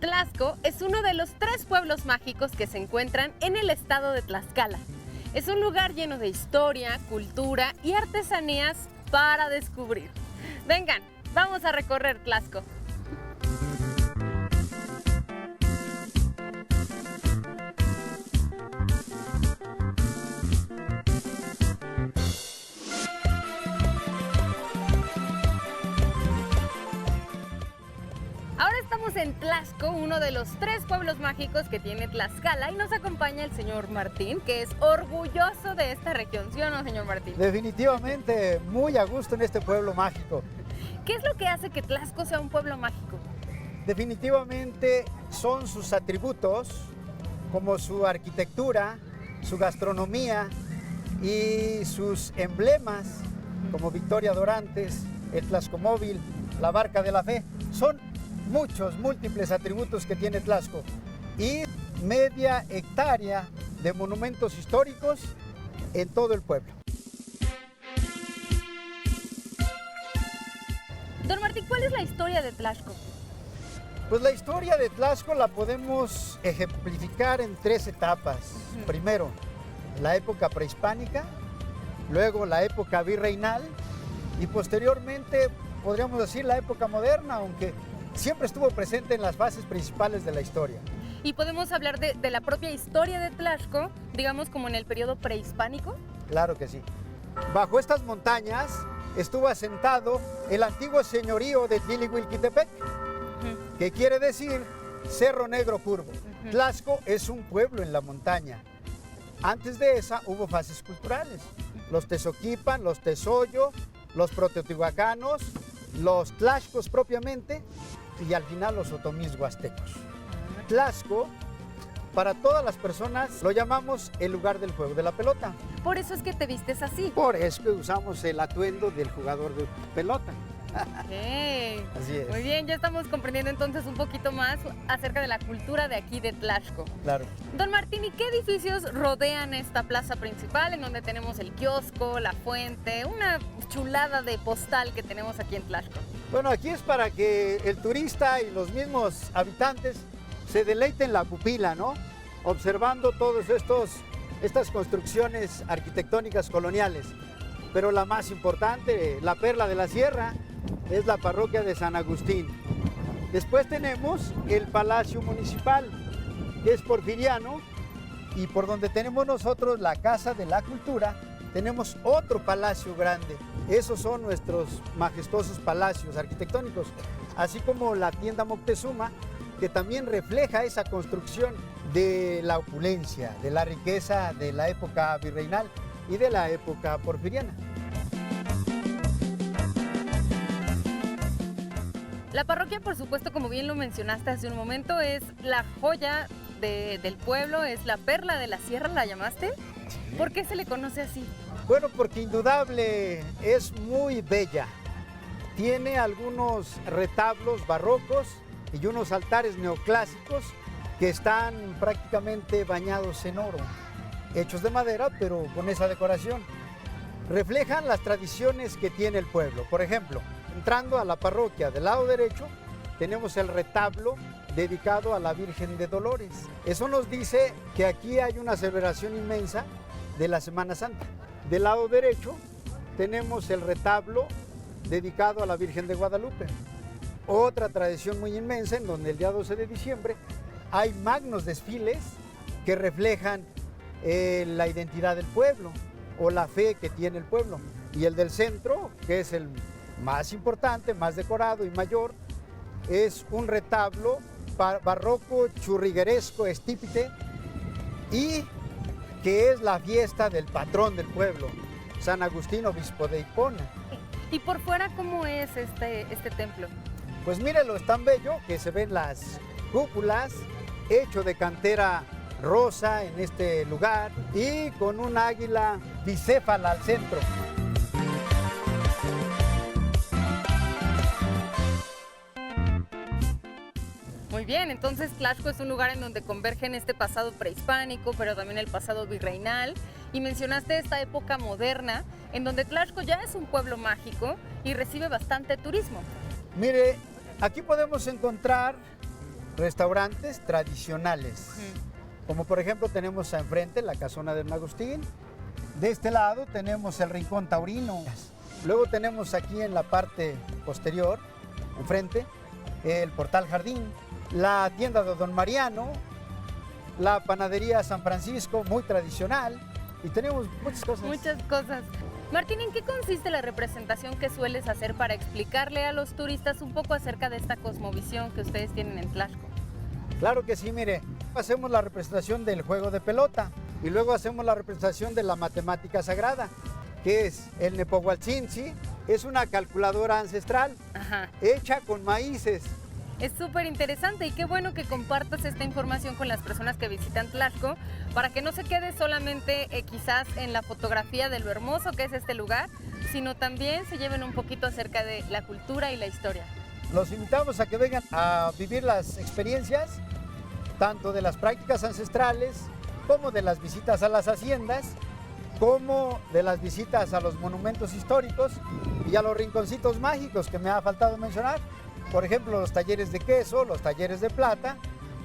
Tlaxco es uno de los 3 pueblos mágicos que se encuentran en el estado de Tlaxcala. Es un lugar lleno de historia, cultura y artesanías para descubrir. Vengan, vamos a recorrer Tlaxco. Ahora estamos en Tlaxco, uno de los 3 pueblos mágicos que tiene Tlaxcala, y nos acompaña el señor Martín, que es orgulloso de esta región, ¿sí o no, señor Martín? Definitivamente muy a gusto en este pueblo mágico. ¿Qué es lo que hace que Tlaxco sea un pueblo mágico? Definitivamente son sus atributos, como su arquitectura, su gastronomía y sus emblemas, como Victoria Dorantes, el Tlaxcomóvil, la Barca de la Fe. Son muchos, múltiples atributos que tiene Tlaxco y media hectárea de monumentos históricos en todo el pueblo. Don Martín, ¿cuál es la historia de Tlaxco? Pues la historia de Tlaxco la podemos ejemplificar en 3 etapas. Primero, la época prehispánica, luego la época virreinal y posteriormente podríamos decir la época moderna, aunque siempre estuvo presente en las fases principales de la historia. ¿Y podemos hablar de la propia historia de Tlaxco, digamos como en el periodo prehispánico? Claro que sí. Bajo estas montañas estuvo asentado el antiguo señorío de Tilihuilquitepec, que quiere decir Cerro Negro Curvo. Tlaxco es un pueblo en la montaña. Antes de esa hubo fases culturales. Los Tezoquipan, los Tezoyo, los proteotihuacanos, los tlaxcos propiamente y al final los otomís huastecos. Tlaxco, para todas las personas, lo llamamos el lugar del juego de la pelota. Por eso es que te vistes así. Por eso que usamos el atuendo del jugador de pelota. Okay. Así es. Muy bien, ya estamos comprendiendo entonces un poquito más acerca de la cultura de aquí de Tlaxco. Claro. Don Martín, ¿y qué edificios rodean esta plaza principal en donde tenemos el kiosco, la fuente, una chulada de postal que tenemos aquí en Tlaxco? Bueno, aquí es para que el turista y los mismos habitantes se deleiten la pupila, ¿no? Observando todas estas construcciones arquitectónicas coloniales. Pero la más importante, la perla de la sierra, es la parroquia de San Agustín. Después tenemos el Palacio Municipal, que es porfiriano, y por donde tenemos nosotros la Casa de la Cultura, tenemos otro palacio grande. Esos son nuestros majestuosos palacios arquitectónicos, así como la tienda Moctezuma, que también refleja esa construcción de la opulencia, de la riqueza de la época virreinal y de la época porfiriana. La parroquia, por supuesto, como bien lo mencionaste hace un momento, es la joya del pueblo, es la perla de la sierra, ¿la llamaste? Sí. ¿Por qué se le conoce así? Bueno, porque indudable es muy bella. Tiene algunos retablos barrocos y unos altares neoclásicos que están prácticamente bañados en oro, hechos de madera, pero con esa decoración. Reflejan las tradiciones que tiene el pueblo. Por ejemplo, entrando a la parroquia del lado derecho, tenemos el retablo dedicado a la Virgen de Dolores. Eso nos dice que aquí hay una celebración inmensa de la Semana Santa. Del lado derecho tenemos el retablo dedicado a la Virgen de Guadalupe. Otra tradición muy inmensa en donde el día 12 de diciembre hay magnos desfiles que reflejan la identidad del pueblo o la fe que tiene el pueblo. Y el del centro, que es el más importante, más decorado y mayor, es un retablo barroco, churrigueresco, estípite, y que es la fiesta del patrón del pueblo, San Agustín, obispo de Hipona. ¿Y por fuera cómo es este templo? Pues mírenlo, es tan bello que se ven las cúpulas, hecho de cantera rosa en este lugar y con un águila bicéfala al centro. Muy bien, entonces Tlaxco es un lugar en donde convergen este pasado prehispánico, pero también el pasado virreinal. Y mencionaste esta época moderna, en donde Tlaxco ya es un pueblo mágico y recibe bastante turismo. Mire, aquí podemos encontrar restaurantes tradicionales. Como por ejemplo tenemos enfrente la Casona de Don Agustín. De este lado tenemos el Rincón Taurino. Luego tenemos aquí en la parte posterior, enfrente, el Portal Jardín, la tienda de Don Mariano, la panadería San Francisco, muy tradicional, y tenemos muchas cosas. Muchas cosas. Martín, ¿en qué consiste la representación que sueles hacer para explicarle a los turistas un poco acerca de esta cosmovisión que ustedes tienen en Tlaxco? Claro que sí, mire, hacemos la representación del juego de pelota y luego hacemos la representación de la matemática sagrada, que es el Nepohualtzintzi, es una calculadora ancestral hecha con maíces. Es súper interesante y qué bueno que compartas esta información con las personas que visitan Tlaxco para que no se quede solamente quizás en la fotografía de lo hermoso que es este lugar, sino también se lleven un poquito acerca de la cultura y la historia. Los invitamos a que vengan a vivir las experiencias, tanto de las prácticas ancestrales, como de las visitas a las haciendas, como de las visitas a los monumentos históricos y a los rinconcitos mágicos que me ha faltado mencionar. Por ejemplo, los talleres de queso, los talleres de plata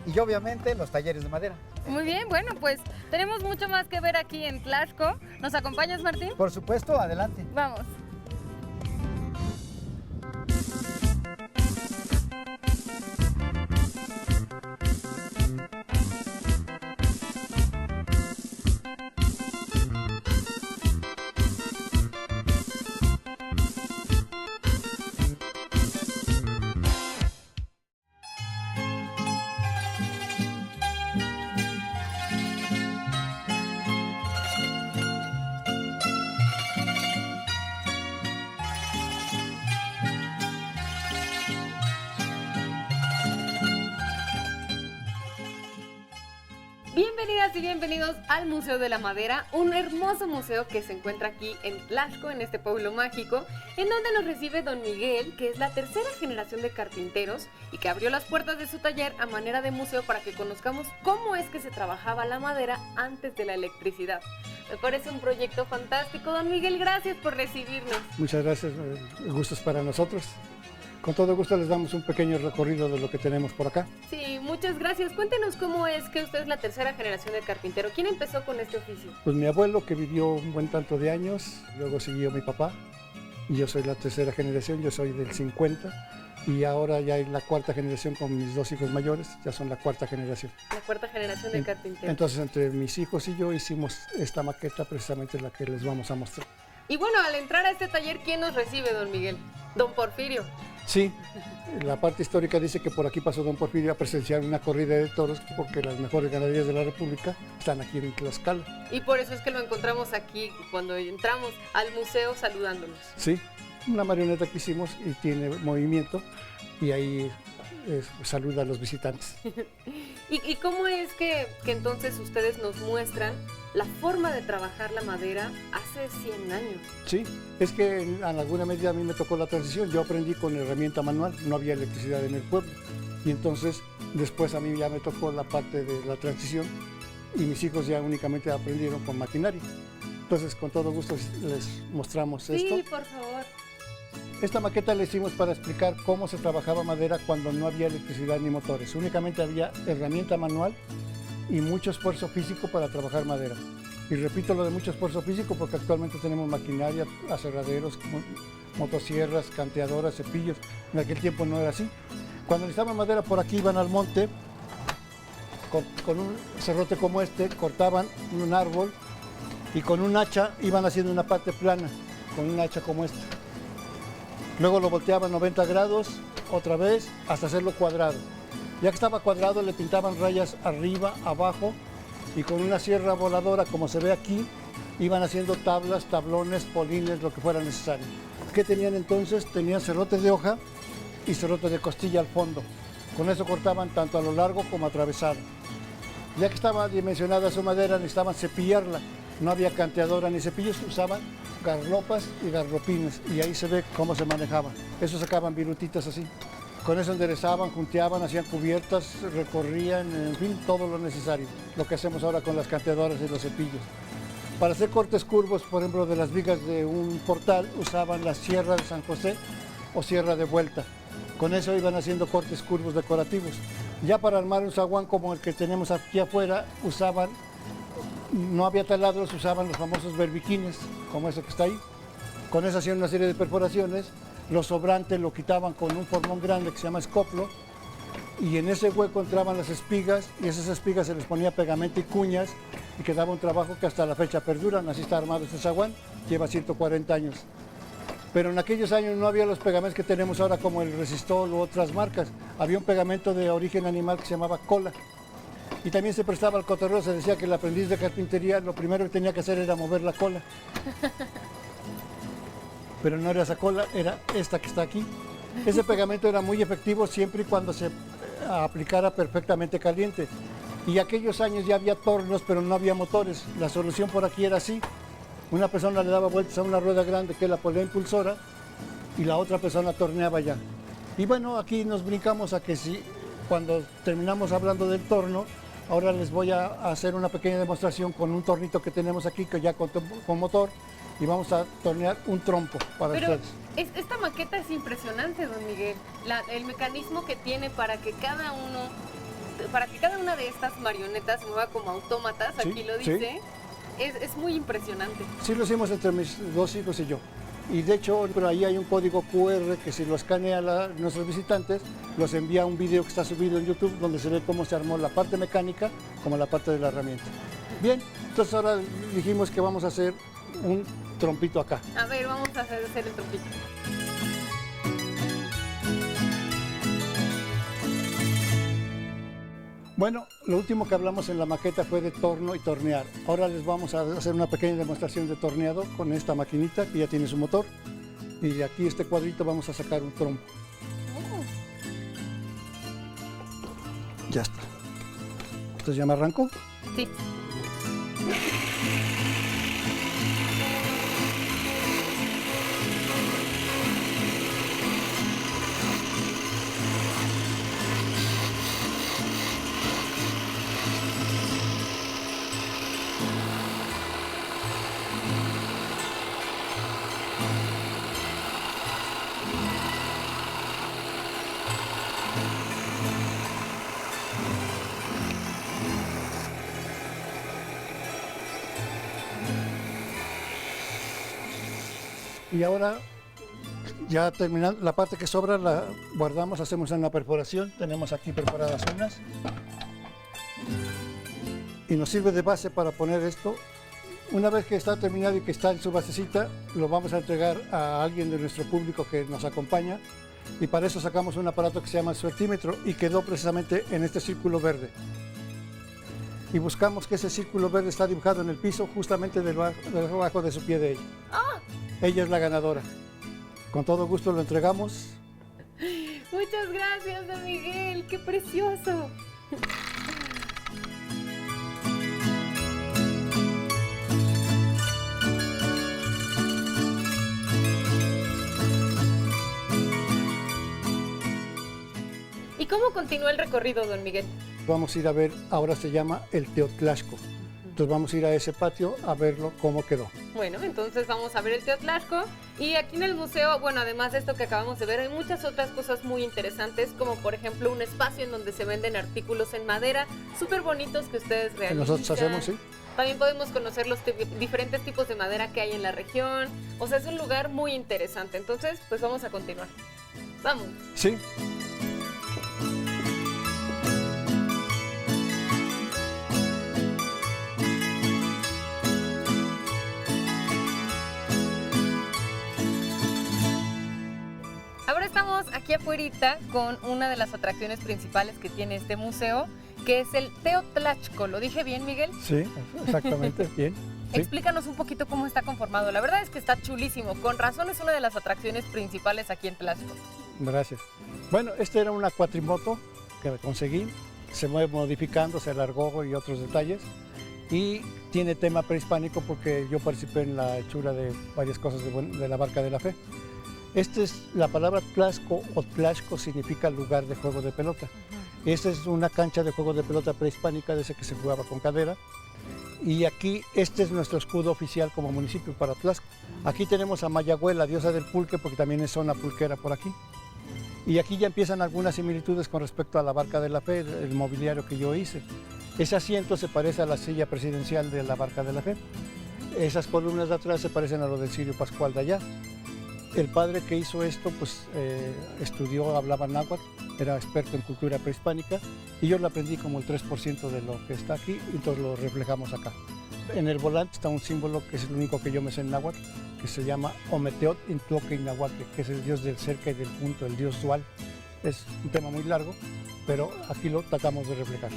y obviamente los talleres de madera. Muy bien, bueno, pues tenemos mucho más que ver aquí en Tlaxco. ¿Nos acompañas, Martín? Por supuesto, adelante. Vamos. Bienvenidas y bienvenidos al Museo de la Madera, un hermoso museo que se encuentra aquí en Tlaxco, en este pueblo mágico, en donde nos recibe don Miguel, que es la tercera generación de carpinteros y que abrió las puertas de su taller a manera de museo para que conozcamos cómo es que se trabajaba la madera antes de la electricidad. Me parece un proyecto fantástico. Don Miguel, gracias por recibirnos. Muchas gracias, el gusto es para nosotros. Con todo gusto les damos un pequeño recorrido de lo que tenemos por acá. Sí, muchas gracias. Cuéntenos cómo es que usted es la tercera generación de carpintero. ¿Quién empezó con este oficio? Pues mi abuelo, que vivió un buen tanto de años, luego siguió mi papá, y yo soy la tercera generación, yo soy del 50, y ahora ya es la cuarta generación con mis dos hijos mayores, ya son la cuarta generación. La cuarta generación de carpinteros. Entonces, entre mis hijos y yo hicimos esta maqueta, precisamente la que les vamos a mostrar. Y bueno, al entrar a este taller, ¿quién nos recibe, don Miguel? Don Porfirio. Sí, la parte histórica dice que por aquí pasó don Porfirio a presenciar una corrida de toros, porque las mejores ganaderías de la República están aquí en Tlaxcala. Y por eso es que lo encontramos aquí, cuando entramos al museo, saludándonos. Sí, una marioneta que hicimos y tiene movimiento, y ahí saluda a los visitantes. ¿Y cómo es que entonces ustedes nos muestran la forma de trabajar la madera hace 100 años? Sí, es que en alguna medida a mí me tocó la transición. Yo aprendí con herramienta manual, no había electricidad en el pueblo, y entonces después a mí ya me tocó la parte de la transición y mis hijos ya únicamente aprendieron con maquinaria. Entonces, con todo gusto les mostramos esto. Sí, por favor. Esta maqueta la hicimos para explicar cómo se trabajaba madera cuando no había electricidad ni motores. Únicamente había herramienta manual y mucho esfuerzo físico para trabajar madera. Y repito lo de mucho esfuerzo físico porque actualmente tenemos maquinaria, aserraderos, motosierras, canteadoras, cepillos. En aquel tiempo no era así. Cuando necesitaban madera por aquí iban al monte, con un serrote como este, cortaban un árbol y con un hacha iban haciendo una parte plana, con un hacha como esta. Luego lo volteaban 90 grados, otra vez, hasta hacerlo cuadrado. Ya que estaba cuadrado, le pintaban rayas arriba, abajo, y con una sierra voladora, como se ve aquí, iban haciendo tablas, tablones, polines, lo que fuera necesario. ¿Qué tenían entonces? Tenían serrotes de hoja y serrotes de costilla al fondo. Con eso cortaban tanto a lo largo como atravesado. Ya que estaba dimensionada su madera, necesitaban cepillarla. No había canteadora ni cepillos, usaban garlopas y garropines, y ahí se ve cómo se manejaba. Eso sacaban virutitas así. Con eso enderezaban, junteaban, hacían cubiertas, recorrían, en fin, todo lo necesario. Lo que hacemos ahora con las canteadoras y los cepillos. Para hacer cortes curvos, por ejemplo, de las vigas de un portal, usaban la sierra de San José o sierra de vuelta. Con eso iban haciendo cortes curvos decorativos. Ya para armar un zaguán como el que tenemos aquí afuera, no había taladros, usaban los famosos berbiquines, como ese que está ahí. Con eso hacían una serie de perforaciones, los sobrantes lo quitaban con un formón grande que se llama escoplo, y en ese hueco entraban las espigas, y esas espigas se les ponía pegamento y cuñas, y quedaba un trabajo que hasta la fecha perduran. Así está armado este zaguán, lleva 140 años. Pero en aquellos años no había los pegamentos que tenemos ahora como el Resistol u otras marcas. Había un pegamento de origen animal que se llamaba cola. Y también se prestaba al cotorreo, se decía que el aprendiz de carpintería lo primero que tenía que hacer era mover la cola. Pero no era esa cola, era esta que está aquí. Ese pegamento era muy efectivo siempre y cuando se aplicara perfectamente caliente. Y aquellos años ya había tornos, pero no había motores. La solución por aquí era así. Una persona le daba vueltas a una rueda grande que es la polea impulsora y la otra persona torneaba ya. Y bueno, aquí nos brincamos a que si cuando terminamos hablando del torno, ahora les voy a hacer una pequeña demostración con un tornito que tenemos aquí que ya con motor, y vamos a tornear un trompo para ustedes. Esta maqueta es impresionante, don Miguel. El mecanismo que tiene para que cada una de estas marionetas se mueva como autómatas, Sí, aquí lo dice. sí. Es muy impresionante. Sí, lo hicimos entre mis dos hijos y yo. Y de hecho, pero ahí hay un código QR que si lo escanea nuestros visitantes, los envía a un video que está subido en YouTube donde se ve cómo se armó la parte mecánica como la parte de la herramienta. Bien, entonces ahora dijimos que vamos a hacer un trompito acá. A ver, vamos a hacer el trompito. Bueno, lo último que hablamos en la maqueta fue de torno y tornear. Ahora les vamos a hacer una pequeña demostración de torneado con esta maquinita que ya tiene su motor. Y de aquí este cuadrito vamos a sacar un trompo. Ya está. Entonces ya me arrancó. Sí. Y ahora, ya terminando, la parte que sobra la guardamos, hacemos una perforación. Tenemos aquí perforadas unas. Y nos sirve de base para poner esto. Una vez que está terminado y que está en su basecita, lo vamos a entregar a alguien de nuestro público que nos acompaña. Y para eso sacamos un aparato que se llama suertímetro y quedó precisamente en este círculo verde. Y buscamos que ese círculo verde está dibujado en el piso justamente debajo de su pie de ella. Ella es la ganadora. Con todo gusto lo entregamos. Muchas gracias, don Miguel. ¡Qué precioso! ¿Y cómo continúa el recorrido, don Miguel? Vamos a ir a ver, ahora se llama el Teotlashco. Entonces vamos a ir a ese patio a verlo cómo quedó. Bueno, entonces vamos a ver el Teotlashco. Y aquí en el museo, bueno, además de esto que acabamos de ver, hay muchas otras cosas muy interesantes, como por ejemplo un espacio en donde se venden artículos en madera súper bonitos que ustedes realizan. Nosotros hacemos, sí. También podemos conocer los diferentes tipos de madera que hay en la región. O sea, es un lugar muy interesante. Entonces, pues vamos a continuar. Vamos. Sí. Ahora estamos aquí afuera con una de las atracciones principales que tiene este museo, que es el Teotlashco. ¿Lo dije bien, Miguel? Sí, exactamente, bien. Sí. Explícanos un poquito cómo está conformado. La verdad es que está chulísimo. Con razón es una de las atracciones principales aquí en Tlaxco. Gracias. Bueno, este era una cuatrimoto que conseguí. Se mueve modificando, se alargó y otros detalles. Y tiene tema prehispánico porque yo participé en la hechura de varias cosas de la Barca de la Fe. La palabra Tlaxco o Tlaxco significa lugar de juego de pelota. Esta es una cancha de juego de pelota prehispánica de ese que se jugaba con cadera. Y aquí, este es nuestro escudo oficial como municipio para Tlaxco. Aquí tenemos a Mayagüe, la diosa del pulque, porque también es zona pulquera por aquí. Y aquí ya empiezan algunas similitudes con respecto a la Barca de la Fe, el mobiliario que yo hice. Ese asiento se parece a la silla presidencial de la Barca de la Fe. Esas columnas de atrás se parecen a lo del Cirio Pascual de allá. El padre que hizo esto, pues estudió, hablaba náhuatl, era experto en cultura prehispánica, y yo lo aprendí como el 3% de lo que está aquí, y entonces lo reflejamos acá. En el volante está un símbolo que es el único que yo me sé en náhuatl, que se llama Ometeot Intloque Inahuaque, que es el dios del cerca y del punto, el dios dual. Es un tema muy largo, pero aquí lo tratamos de reflejar.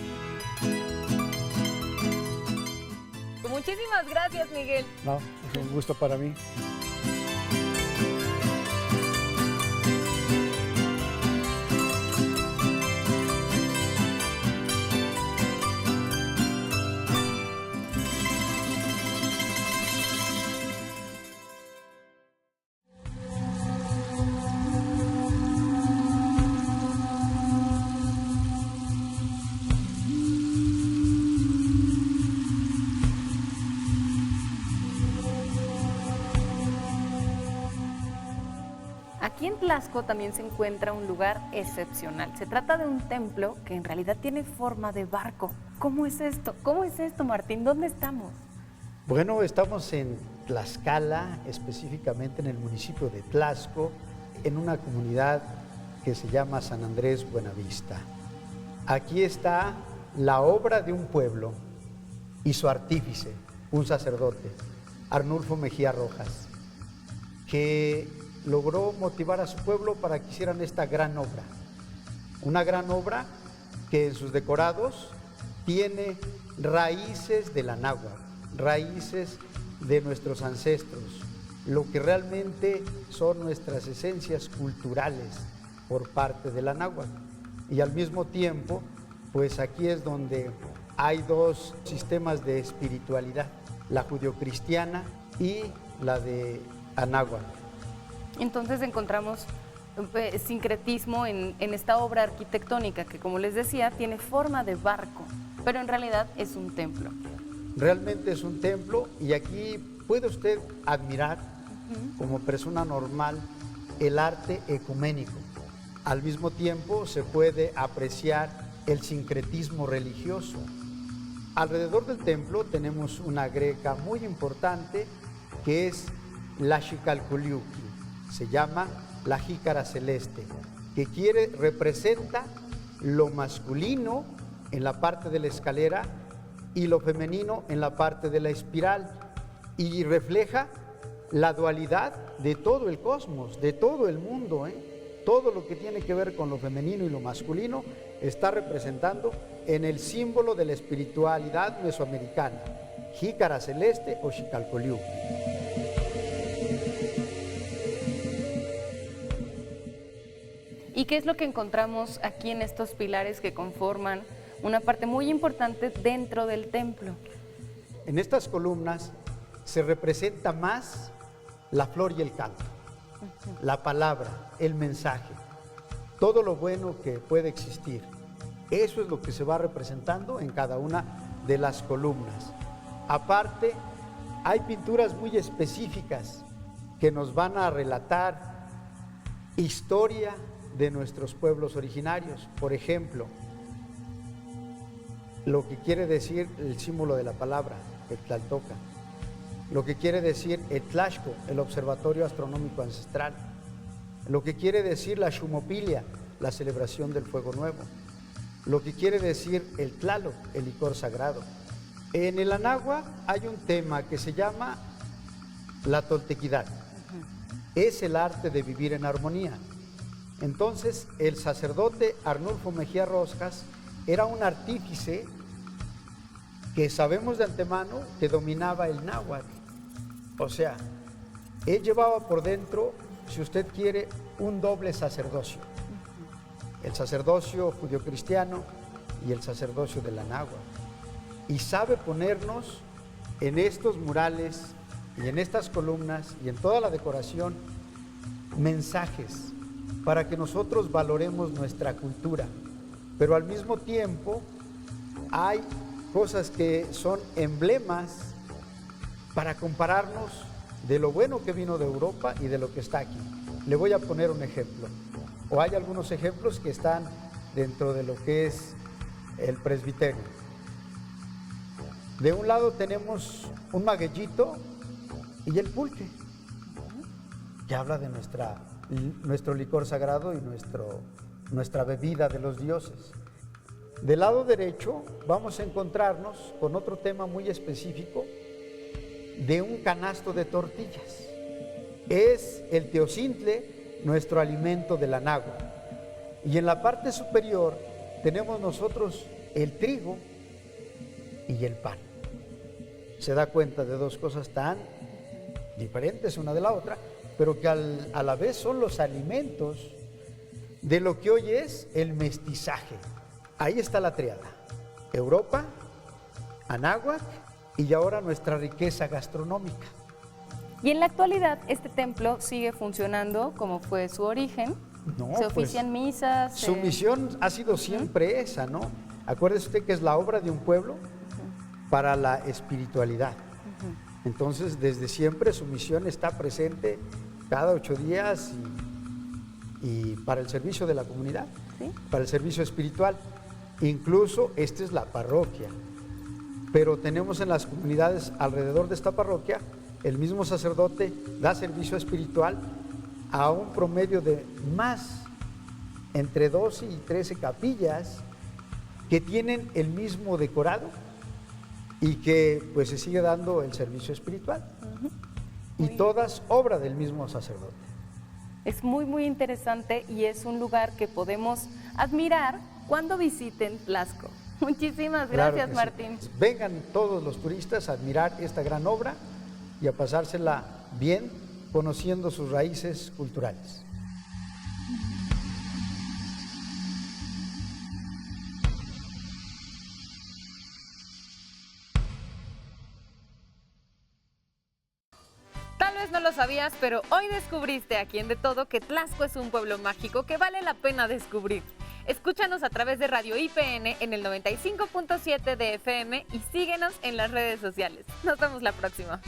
Muchísimas gracias, Miguel. No, es un gusto para mí. Aquí en Tlaxco también se encuentra un lugar excepcional. Se trata de un templo que en realidad tiene forma de barco. ¿Cómo es esto? ¿Cómo es esto, Martín? ¿Dónde estamos? Bueno, estamos en Tlaxcala, específicamente en el municipio de Tlaxco, en una comunidad que se llama San Andrés Buenavista. Aquí está la obra de un pueblo y su artífice, un sacerdote, Arnulfo Mejía Rojas, que logró motivar a su pueblo para que hicieran esta gran obra. Una gran obra que en sus decorados tiene raíces de la náhuatl, raíces de nuestros ancestros, lo que realmente son nuestras esencias culturales por parte de la náhuatl. Y al mismo tiempo, pues aquí es donde hay dos sistemas de espiritualidad, la judio-cristiana y la de anáhuatl. Entonces encontramos sincretismo en esta obra arquitectónica que, como les decía, tiene forma de barco, pero en realidad es un templo. Realmente es un templo y aquí puede usted admirar como persona normal el arte ecuménico. Al mismo tiempo se puede apreciar el sincretismo religioso. Alrededor del templo tenemos una greca muy importante que es la Xicalcoliuqui. Se llama la jícara celeste, que representa lo masculino en la parte de la escalera y lo femenino en la parte de la espiral, y refleja la dualidad de todo el cosmos, de todo el mundo, Todo lo que tiene que ver con lo femenino y lo masculino está representando en el símbolo de la espiritualidad mesoamericana, jícara celeste o Xicalcoliuqui. ¿Y qué es lo que encontramos aquí en estos pilares que conforman una parte muy importante dentro del templo? En estas columnas se representa más la flor y el canto, la palabra, el mensaje, todo lo bueno que puede existir. Eso es lo que se va representando en cada una de las columnas. Aparte, hay pinturas muy específicas que nos van a relatar historia de nuestros pueblos originarios. Por ejemplo, lo que quiere decir el símbolo de la palabra, el Tlaltoca, lo que quiere decir el Tlaxco, el observatorio astronómico ancestral, lo que quiere decir la Xumopilia, la celebración del fuego nuevo, lo que quiere decir el Tlaloc, el licor sagrado. En el anáhuatl hay un tema que se llama la toltequidad. Es el arte de vivir en armonía. Entonces, el sacerdote Arnulfo Mejía Rojas era un artífice que sabemos de antemano que dominaba el náhuatl. O sea, él llevaba por dentro, si usted quiere, un doble sacerdocio. El sacerdocio judio-cristiano y el sacerdocio de la náhuatl. Y sabe ponernos en estos murales y en estas columnas y en toda la decoración mensajes para que nosotros valoremos nuestra cultura, pero al mismo tiempo hay cosas que son emblemas para compararnos de lo bueno que vino de Europa y de lo que está aquí. Le voy a poner un ejemplo. o hay algunos ejemplos que están dentro de lo que es el presbiterio. De un lado tenemos un magueyito y el pulque, que habla de nuestro licor sagrado y nuestra bebida de los dioses. Del lado derecho vamos a encontrarnos con otro tema muy específico de un canasto de tortillas. Es el teocintle, nuestro alimento de la nahua. Y en la parte superior tenemos nosotros el trigo y el pan. Se da cuenta de dos cosas tan diferentes una de la otra, pero que a la vez son los alimentos de lo que hoy es el mestizaje. Ahí está la triada: Europa, Anáhuac y ahora nuestra riqueza gastronómica. Y en la actualidad este templo sigue funcionando como fue su origen. No, se ofician misas. Su misión ha sido siempre esa, ¿no? Acuérdese usted que es la obra de un pueblo para la espiritualidad. Entonces, desde siempre su misión está presente cada 8 días y para el servicio de la comunidad, ¿sí? Para el servicio espiritual. Incluso esta es la parroquia, pero tenemos en las comunidades alrededor de esta parroquia, el mismo sacerdote da servicio espiritual a un promedio de más entre 12 y 13 capillas que tienen el mismo decorado y que pues se sigue dando el servicio espiritual. Y todas obra del mismo sacerdote. Es muy, muy interesante y es un lugar que podemos admirar cuando visiten Tlaxco. Muchísimas gracias, Claro que Martín. sí. Vengan todos los turistas a admirar esta gran obra y a pasársela bien conociendo sus raíces culturales. Tal vez no lo sabías, pero hoy descubriste aquí en De Todo que Tlaxco es un pueblo mágico que vale la pena descubrir. Escúchanos a través de Radio IPN en el 95.7 de FM y síguenos en las redes sociales. Nos vemos la próxima.